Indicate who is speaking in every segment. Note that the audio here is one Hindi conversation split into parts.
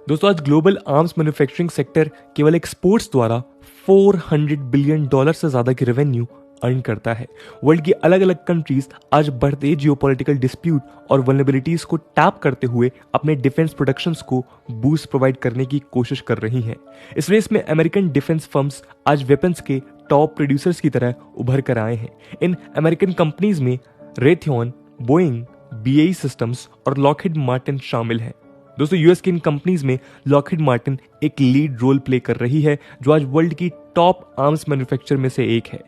Speaker 1: दोस्तों आज ग्लोबल आर्म्स मैन्युफैक्चरिंग सेक्टर केवल एक्सपोर्ट्स द्वारा $400 बिलियन से ज्यादा की रेवेन्यू अर्न करता है। वर्ल्ड की अलग अलग कंट्रीज आज बढ़ते जियोपॉलिटिकल डिस्प्यूट और वल्नरेबिलिटीज को टैप करते हुए अपने डिफेंस प्रोडक्शंस को बूस्ट प्रोवाइड करने की कोशिश कर रही हैं। इस रेस में अमेरिकन डिफेंस फर्म्स आज वेपन्स के टॉप प्रोड्यूसर्स की तरह उभर कर आए हैं। इन अमेरिकन कंपनीज में रेथियन, बोइंग, BAE सिस्टम्स और लॉकहीड मार्टिन शामिल हैं। दोस्तों यूएस की इन कंपनीज में लॉकहीड मार्टिन एक लीड रोल प्ले कर रही है, जो आज वर्ल्ड की टॉप आर्म्स मैन्युफैक्चरर में से एक है।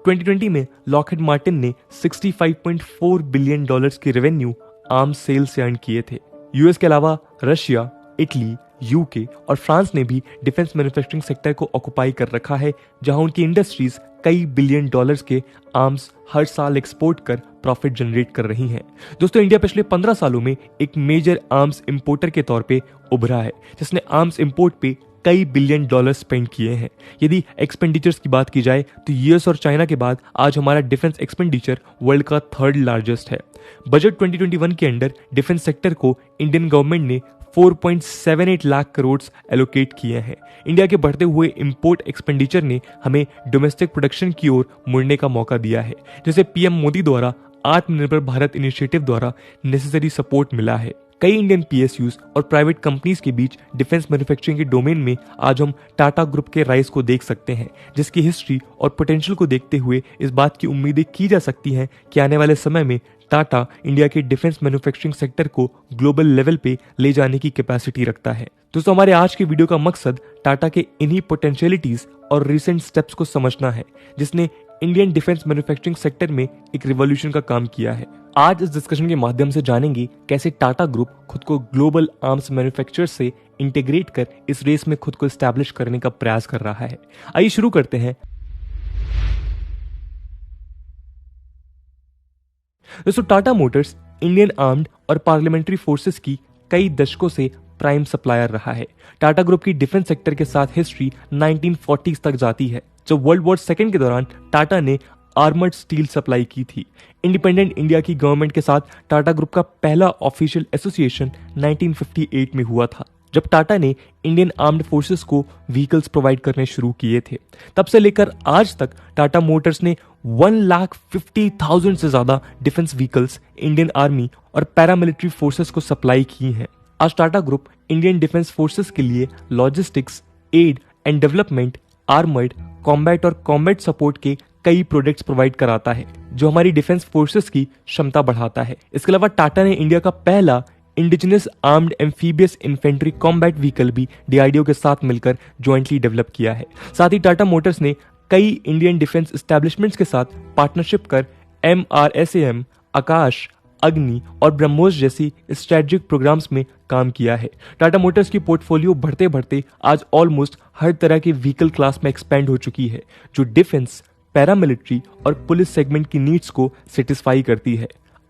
Speaker 1: 2020 में लॉकहीड मार्टिन ने $65.4 बिलियन की रेवेन्यू आर्म्स सेल से अर्न किए थे। यूएस के अलावा रशिया, इटली, यूके और फ्रांस ने भी डिफेंस मैन्युफैक्चरिंग सेक्टर को ऑक्युपाई कर रखा है, जहां उनकी इंडस्ट्रीज कई बिलियन डॉलर्स के आर्म्स हर साल एक्सपोर्ट कर प्रॉफिट जनरेट कर रही हैं। दोस्तों इंडिया पिछले 15 सालों में एक मेजर आर्म्स इंपोर्टर के तौर पे उभरा है, जिसने आर्म्स इंपोर्ट पे कई बिलियन डॉलर स्पेंड किए हैं। यदि एक्सपेंडिचर्स की बात की जाए तो यूएस और चाइना के बाद आज हमारा डिफेंस एक्सपेंडिचर वर्ल्ड का 3rd लार्जेस्ट है। बजट 2021 के अंडर डिफेंस सेक्टर को इंडियन गवर्नमेंट ने 4.78 लाख करोड़ एलोकेट किए हैं। इंडिया के बढ़ते हुए इंपोर्ट एक्सपेंडिचर ने हमें डोमेस्टिक प्रोडक्शन की ओर मुड़ने का मौका दिया है, जिसे पीएम मोदी द्वारा आत्मनिर्भर भारत इनिशिएटिव द्वारा नेसेसरी सपोर्ट मिला है। कई इंडियन PSUs और प्राइवेट कंपनीज के बीच डिफेंस मैन्युफैक्चरिंग के डोमेन में आज हम टाटा ग्रुप के राइज को देख सकते हैं, जिसकी हिस्ट्री और पोटेंशियल को देखते हुए इस बात की उम्मीदें की जा सकती हैं कि आने वाले समय में टाटा इंडिया के डिफेंस मैन्युफैक्चरिंग सेक्टर को ग्लोबल लेवल पे ले जाने की कैपेसिटी रखता है। दोस्तों हमारे आज के वीडियो का मकसद टाटा के इन्हीं पोटेंशियलिटीज और रिसेंट स्टेप्स को समझना है, जिसने इंडियन डिफेंस मैन्युफैक्चरिंग सेक्टर में एक रिवॉल्यूशन का काम किया है। आज इस डिस्कशन के माध्यम से जानेंगे कैसे टाटा ग्रुप खुद को ग्लोबल आर्म्स मैन्युफैक्चरर से इंटीग्रेट कर इस रेस में खुद को एस्टैब्लिश करने का प्रयास कर रहा है। आइए शुरू करते हैं। दोस्तों टाटा मोटर्स इंडियन आर्म्ड और पार्लियामेंट्री फोर्सेस की कई दशकों से प्राइम सप्लायर रहा है। टाटा ग्रुप की डिफेंस सेक्टर के साथ हिस्ट्री 1940s तक जाती है, जब वर्ल्ड वॉर सेकेंड के दौरान टाटा ने आर्मर्ड स्टील सप्लाई की थी। इंडिपेंडेंट इंडिया की गवर्नमेंट के साथ टाटा ग्रुप का पहला ऑफिशियल एसोसिएशन 1958 में हुआ था, जब टाटा ने इंडियन आर्म्ड फोर्सेस को व्हीकल्स प्रोवाइड करने शुरू किए थे। तब से लेकर आज तक टाटा मोटर्स ने 1,50,000 से ज्यादा डिफेंस व्हीकल्स इंडियन आर्मी और पैरामिलिट्री फोर्सेस को सप्लाई की हैं। आज Tata group Indian defence forces के लिए लॉजिस्टिक्स, एड एंड डेवलपमेंट, आर्मर्ड, कॉम्बैट और कॉम्बैट सपोर्ट के कई प्रोडक्ट्स प्रोवाइड कराता है, जो हमारी डिफेंस फोर्सेस की क्षमता बढ़ाता है। इसके अलावा टाटा ने इंडिया का पहला indigenous armed amphibious infantry combat vehicle भी DRDO के साथ मिलकर ज्वाइंटली डेवलप किया है। साथ ही टाटा मोटर्स ने कई इंडियन डिफेंस एस्टैब्लिशमेंट्स के साथ पार्टनरशिप कर MRSAM, आकाश, अग्नि और ब्रह्मोस जैसी स्ट्रेटेजिक प्रोग्राम्स में काम किया है। टाटा मोटर्स की पोर्टफोलियो बढ़ते बढ़ते आज ऑलमोस्ट हर तरह के व्हीकल क्लास में एक्सपेंड हो चुकी है, जो डिफेंस, पैरामिलिट्री और पुलिस सेगमेंट की नीड्स को सेटिस्फाई करती है।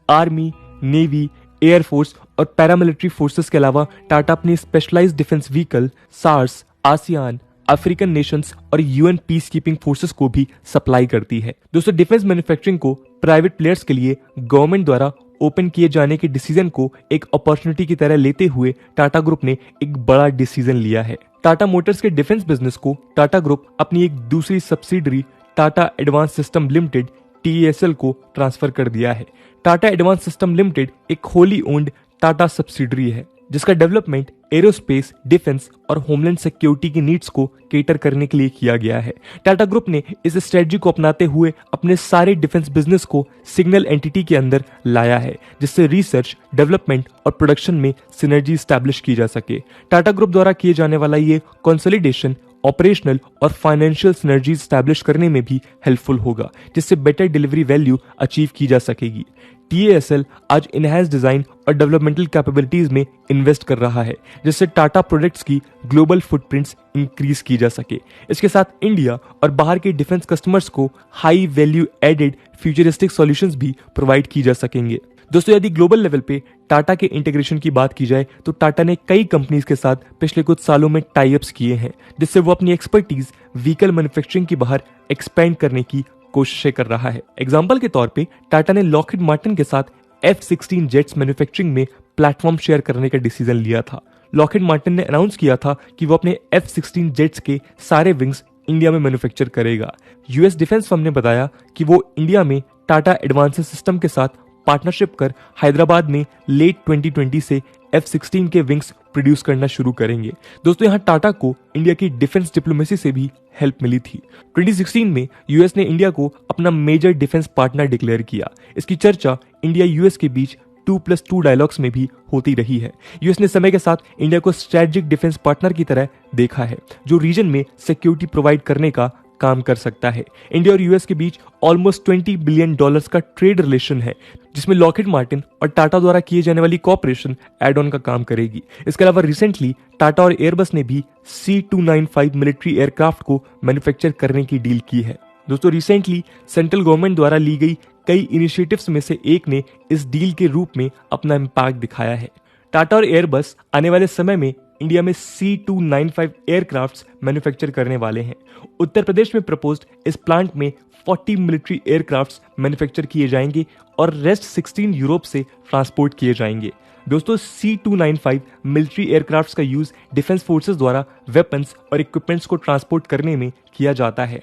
Speaker 1: आर्मी, नेवी, एयरफोर्स और पैरामिलिट्री फोर्सेस के अलावा टाटा अपनी specialised defence vehicle SAARC, ASEAN, African nations और UN पीस कीपिंग फोर्सेस को भी सप्लाई करती है। दोस्तों डिफेंस मैन्युफैक्चरिंग को प्राइवेट प्लेयर्स के लिए गवर्नमेंट द्वारा ओपन किए जाने के डिसीजन को एक अपॉर्चुनिटी की तरह लेते हुए टाटा ग्रुप ने एक बड़ा डिसीजन लिया है। टाटा मोटर्स के डिफेंस बिजनेस को टाटा ग्रुप अपनी एक दूसरी subsidiary Tata advance system limited TASL को ट्रांसफर कर दिया है। टाटा एडवांस सिस्टम लिमिटेड एक होली ओन्ड टाटा सब्सिडरी है, जिसका डेवलपमेंट एरोस्पेस, डिफेंस और होमलैंड सिक्योरिटी की नीड्स को केटर करने के लिए किया गया है। टाटा ग्रुप ने इस स्ट्रेटजी को अपनाते हुए अपने सारे डिफेंस बिजनेस को सिग्नल एंटिटी के अंदर लाया है, जिससे रिसर्च, डेवलपमेंट और प्रोडक्शन में सिनर्जी स्टैब्लिश की जा सके। टाटा ग्रुप द्वारा किए जाने वाला ये कंसोलिडेशन ऑपरेशनल और फाइनेंशियल सिनर्जीज स्टैब्लिश करने में भी हेल्पफुल होगा, जिससे बेटर डिलीवरी वैल्यू अचीव की जा सकेगी। TASL आज इनहैंस डिजाइन और डेवलपमेंटल कैपेबिलिटीज में इन्वेस्ट कर रहा है, जिससे टाटा प्रोडक्ट्स की ग्लोबल फुटप्रिंट्स इंक्रीज की जा सके। इसके साथ इंडिया और बाहर के डिफेंस कस्टमर्स को high value added futuristic solutions भी प्रोवाइड की जा सकेंगे। दोस्तों यदि ग्लोबल लेवल पे टाटा के इंटीग्रेशन की बात की जाए तो टाटा ने कई कंपनीज के साथ पिछले कुछ सालों में टाई अप्स किए हैं, जिससे वो अपनी एक्सपर्टीज व्हीकल मैन्युफैक्चरिंग की बाहर एक्सपेंड करने की कोशिशें कर रहा है। एग्जाम्पल के तौर पे टाटा ने लॉकहीड मार्टिन के साथ F-16 जेट्स मैन्युफैक्चरिंग में प्लेटफॉर्म शेयर करने का डिसीजन लिया था। लॉकहीड मार्टिन ने अनाउंस किया था कि वो अपने F-16 जेट्स के सारे विंग्स इंडिया में मैन्युफैक्चर करेगा। यूएस डिफेंस फर्म ने बताया कि वो इंडिया में टाटा एडवांसेस सिस्टम के साथ पार्टनरशिप कर हैदराबाद में लेट 2020 से F-16 के विंग्स प्रोड्यूस करना शुरू करेंगे। दोस्तों, यहाँ टाटा को इंडिया की डिफेंस डिप्लोमेसी से भी हेल्प मिली थी। 2016 में यूएस ने इंडिया को अपना मेजर डिफेंस पार्टनर डिक्लेयर किया। इसकी चर्चा इंडिया यूएस के बीच 2+2 डायलॉग्स में भी होती रही है। यूएस ने समय के साथ इंडिया को स्ट्रेटेजिक डिफेंस पार्टनर की तरह देखा है, जो रीजन में सिक्योरिटी प्रोवाइड करने का काम कर सकता है। इंडिया और यूएस के बीच ऑलमोस्ट $20 बिलियन का ट्रेड रिलेशन है, जिसमें लॉकहीड मार्टिन और टाटा द्वारा किए जाने वाली कॉपरेशन एड ऑन का काम करेगी। इसके अलावा रिसेंटली टाटा और एयरबस ने भी C295 मिलिट्री एयरक्राफ्ट को मैन्युफैक्चर करने की डील की है। दोस्तों, रिसेंटली सेंट्रल गवर्नमेंट द्वारा ली गई कई इनिशिएटिव्स में से एक ने इस डील के रूप में अपना इम्पैक्ट दिखाया है। टाटा और एयरबस आने वाले समय में इंडिया में C295 एयरक्राफ्ट्स मैन्युफैक्चर करने वाले हैं। उत्तर प्रदेश में प्रपोज्ड इस प्लांट में 40 मिलिट्री एयरक्राफ्ट्स मैन्युफैक्चर किए जाएंगे और रेस्ट 16 यूरोप से ट्रांसपोर्ट किए जाएंगे। दोस्तों, C295 मिलिट्री एयरक्राफ्ट्स का यूज डिफेंस फोर्सेस द्वारा वेपन्स और इक्विपमेंट्स को ट्रांसपोर्ट करने में किया जाता है।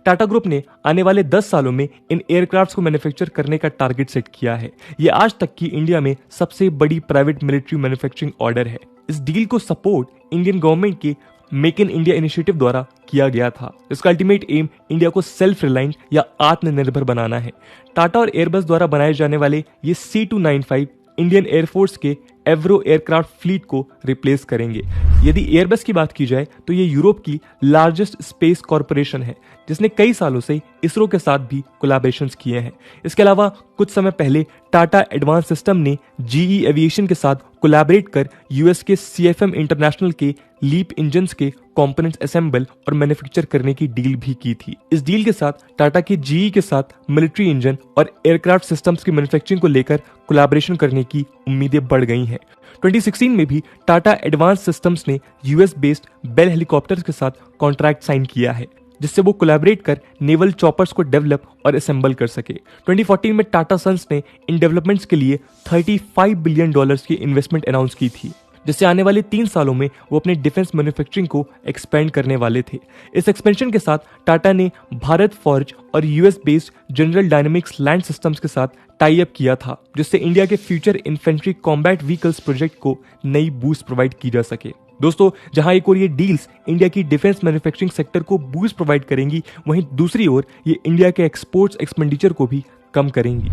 Speaker 1: टाटा ग्रुप ने आने वाले 10 सालों में इन एयरक्राफ्ट्स को मैन्युफैक्चर करने का टारगेट सेट किया है। यह आज तक की इंडिया में सबसे बड़ी प्राइवेट मिलिट्री मैन्युफैक्चरिंग ऑर्डर है। इस डील को सपोर्ट इंडियन गवर्नमेंट के मेक इन इंडिया इनिशिएटिव द्वारा किया गया था। इसका अल्टीमेट एम इंडिया को सेल्फ रिलायंट या आत्मनिर्भर बनाना है। टाटा और एयरबस द्वारा बनाए जाने वाले ये C295 इंडियन एयरफोर्स के एवरो एयरक्राफ्ट फ्लीट को रिप्लेस करेंगे। यदि एयरबस की बात की जाए तो ये यूरोप की लार्जेस्ट स्पेस कॉरपोरेशन है, जिसने कई सालों से इसरो के साथ भी कोलैबोरेशंस किए हैं। इसके अलावा कुछ समय पहले टाटा एडवांस सिस्टम ने GE एविएशन के साथ कोलैबोरेट कर यूएस के CFM इंटरनेशनल के लीप इंजन्स के कंपोनेंट्स असेंबल और मैन्युफैक्चर करने की डील भी की थी। इस डील के साथ टाटा के GE के साथ मिलिट्री इंजन और एयरक्राफ्ट सिस्टम्स की मैन्युफैक्चरिंग को लेकर कोलैबोरेशन करने की उम्मीदें बढ़ गई हैं। 2016 में भी टाटा एडवांस सिस्टम्स ने यूएस बेस्ड बेल हेलीकॉप्टर्स के साथ कॉन्ट्रैक्ट साइन किया है, जिससे वो कोलैबोरेट कर नेवल चॉपर्स को डेवलप और असेंबल कर सके। 2014 में टाटा सन्स ने इन डेवलपमेंट्स के लिए $35 बिलियन की इन्वेस्टमेंट अनाउंस की थी, जिससे आने वाले 3 सालों में वो अपने डिफेंस मैन्युफैक्चरिंग को एक्सपेंड करने वाले थे। इस एक्सपेंशन के साथ टाटा ने भारत फॉर्ज और US based general dynamics land systems के साथ टाई अप किया था, जिससे इंडिया के future infantry combat vehicles project को नई बूस्ट प्रोवाइड की जा सके। दोस्तों, जहां एक और ये डील्स इंडिया की डिफेंस मैन्युफैक्चरिंग सेक्टर को बूस्ट प्रोवाइड करेंगी, वहीं दूसरी ओर ये इंडिया के एक्सपोर्ट्स एक्सपेंडिचर को भी कम करेंगी।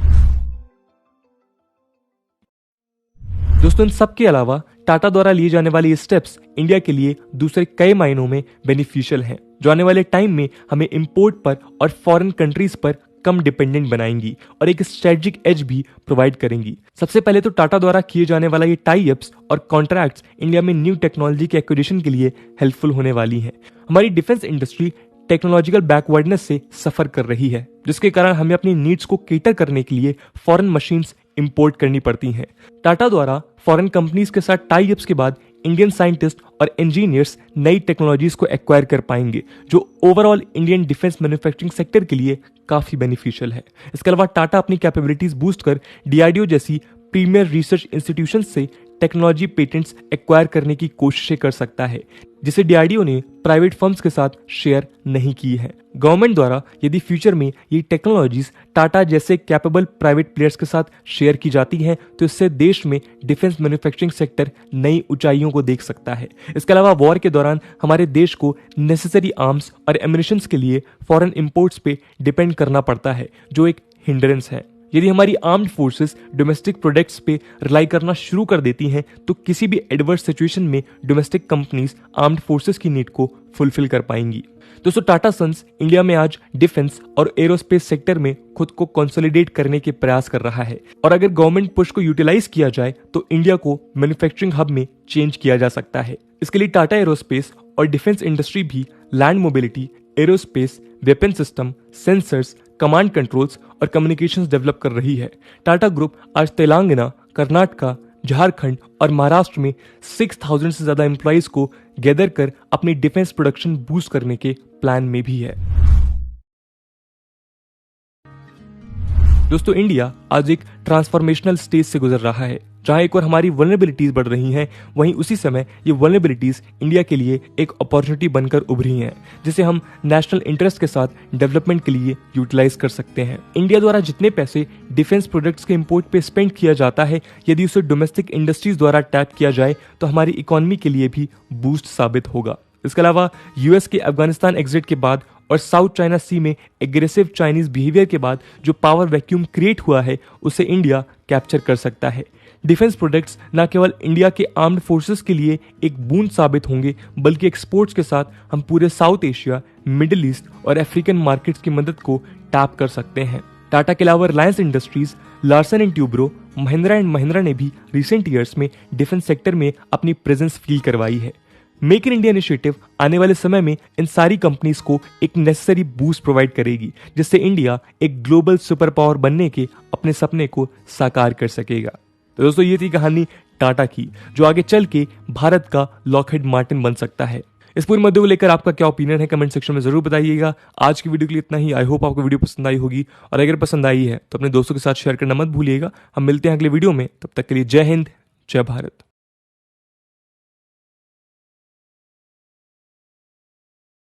Speaker 1: दोस्तों, इन सब के अलावा टाटा द्वारा लिए जाने वाले ये स्टेप्स इंडिया के लिए दूसरे कई मायनों में बेनिफिशियल हैं, जो आने वाले टाइम में हमें इंपोर्ट पर और फॉरेन कंट्रीज पर कम डिपेंडेंट बनाएंगी और एक स्ट्रेटेजिक एज भी प्रोवाइड करेंगी। सबसे पहले तो टाटा द्वारा किए जाने वाला ये टाई अप्स और कॉन्ट्रैक्ट्स इंडिया में न्यू टेक्नोलॉजी के एक्विजिशन के लिए हेल्पफुल होने वाली हैं। हमारी डिफेंस इंडस्ट्री टेक्नोलॉजिकल बैकवर्डनेस से सफर कर रही है, जिसके कारण हमें अपनी नीड्स को केटर करने के लिए फॉरेन मशीन्स इंपोर्ट करनी पड़ती हैं। टाटा द्वारा फॉरेन कंपनीज के साथ टाई अप्स के बाद इंडियन साइंटिस्ट और इंजीनियर्स नई टेक्नोलॉजीज को एक्वायर कर पाएंगे, जो overall Indian defence manufacturing sector के लिए काफी बेनिफिशियल है। इसके अलावा टाटा अपनी कैपेबिलिटीज बूस्ट कर DRDO जैसी प्रीमियर रिसर्च इंस्टीट्यूशन से टेक्नोलॉजी पेटेंट्स एक्वायर करने की कोशिशें कर सकता है, जिसे DRDO ने प्राइवेट फर्म्स के साथ शेयर नहीं की है। गवर्नमेंट द्वारा यदि फ्यूचर में ये टेक्नोलॉजीज टाटा जैसे कैपेबल प्राइवेट प्लेयर्स के साथ शेयर की जाती हैं, तो इससे देश में डिफेंस मैन्युफैक्चरिंग सेक्टर नई ऊंचाइयों को देख सकता है। इसके अलावा वॉर के दौरान हमारे देश को नेसेसरी आर्म्स और एम्युनिशंस के लिए फॉरेन इंपोर्ट्स पे डिपेंड करना पड़ता है, जो एक हिंड्रेंस है। यदि हमारी आर्म्ड फोर्सेस डोमेस्टिक प्रोडक्ट्स पे रिलाई करना शुरू कर देती हैं, तो किसी भी एडवर्स सिचुएशन में डोमेस्टिक कंपनीज आर्म्ड फोर्सेस की नीड को फुलफिल कर पाएंगी। दोस्तों, टाटा सन्स इंडिया में आज डिफेंस और एरोस्पेस सेक्टर में खुद को कंसोलिडेट करने के प्रयास कर रहा है, और अगर गवर्नमेंट पुश को यूटिलाइज किया जाए तो इंडिया को मैन्युफैक्चरिंग हब में चेंज किया जा सकता है। इसके लिए टाटा एरोस्पेस और डिफेंस इंडस्ट्री भी land mobility, aerospace, weapon system, sensors, command controls और कम्युनिकेशंस डेवलप कर रही है। टाटा ग्रुप आज तेलंगाना, कर्नाटका, झारखंड और महाराष्ट्र में 6000 से ज्यादा एम्प्लॉइज को गैदर कर अपनी डिफेंस प्रोडक्शन बूस्ट करने के प्लान में भी है। दोस्तों, इंडिया आज एक ट्रांसफॉर्मेशनल स्टेज से गुजर रहा है, जहां एक और हमारी वल्नरेबिलिटीज बढ़ रही हैं, वहीं उसी समय ये वल्नरेबिलिटीज इंडिया के लिए एक अपॉर्चुनिटी बनकर उभरी हैं, जिसे हम नेशनल इंटरेस्ट के साथ डेवलपमेंट के लिए यूटिलाइज कर सकते हैं। इंडिया द्वारा जितने पैसे डिफेंस प्रोडक्ट्स के इंपोर्ट पे स्पेंड किया जाता है, यदि उसे डोमेस्टिक इंडस्ट्रीज द्वारा टैप किया जाए तो हमारी इकोनॉमी के लिए भी बूस्ट साबित होगा। इसके अलावा यूएस के अफगानिस्तान एग्जिट के बाद और साउथ चाइना सी में एग्रेसिव चाइनीज बिहेवियर के बाद जो पावर वैक्यूम क्रिएट हुआ है, उसे इंडिया कैप्चर कर सकता है। डिफेंस प्रोडक्ट्स न केवल इंडिया के आर्म्ड फोर्सेस के लिए एक बूंद साबित होंगे, बल्कि एक्सपोर्ट्स के साथ हम पूरे साउथ एशिया, मिडिल ईस्ट और अफ्रीकन मार्केट्स की मदद को टैप कर सकते हैं। टाटा के अलावा Reliance industries, Larsen and Toubro, Mahindra and Mahindra ने भी रिसेंट ईयर्स में डिफेंस सेक्टर में अपनी प्रेजेंस फील करवाई है। मेक इन इंडिया इनिशिएटिव आने वाले समय में इन सारी कंपनीज को एक नेसेसरी बूस्ट प्रोवाइड करेगी, जिससे इंडिया एक ग्लोबल सुपर पावर बनने के अपने सपने को साकार कर सकेगा। तो दोस्तों, ये थी कहानी टाटा की, जो आगे चल के भारत का लॉकहीड मार्टिन बन सकता है। इस पूरे मुद्दे को लेकर आपका क्या ओपिनियन है, कमेंट सेक्शन में जरूर बताइएगा। आज की वीडियो के लिए इतना ही। आई होप आपको वीडियो पसंद आई होगी, और अगर पसंद आई है तो अपने दोस्तों के साथ शेयर करना मत भूलिएगा। हम मिलते हैं अगले वीडियो में, तब तक के लिए जय हिंद, जय भारत।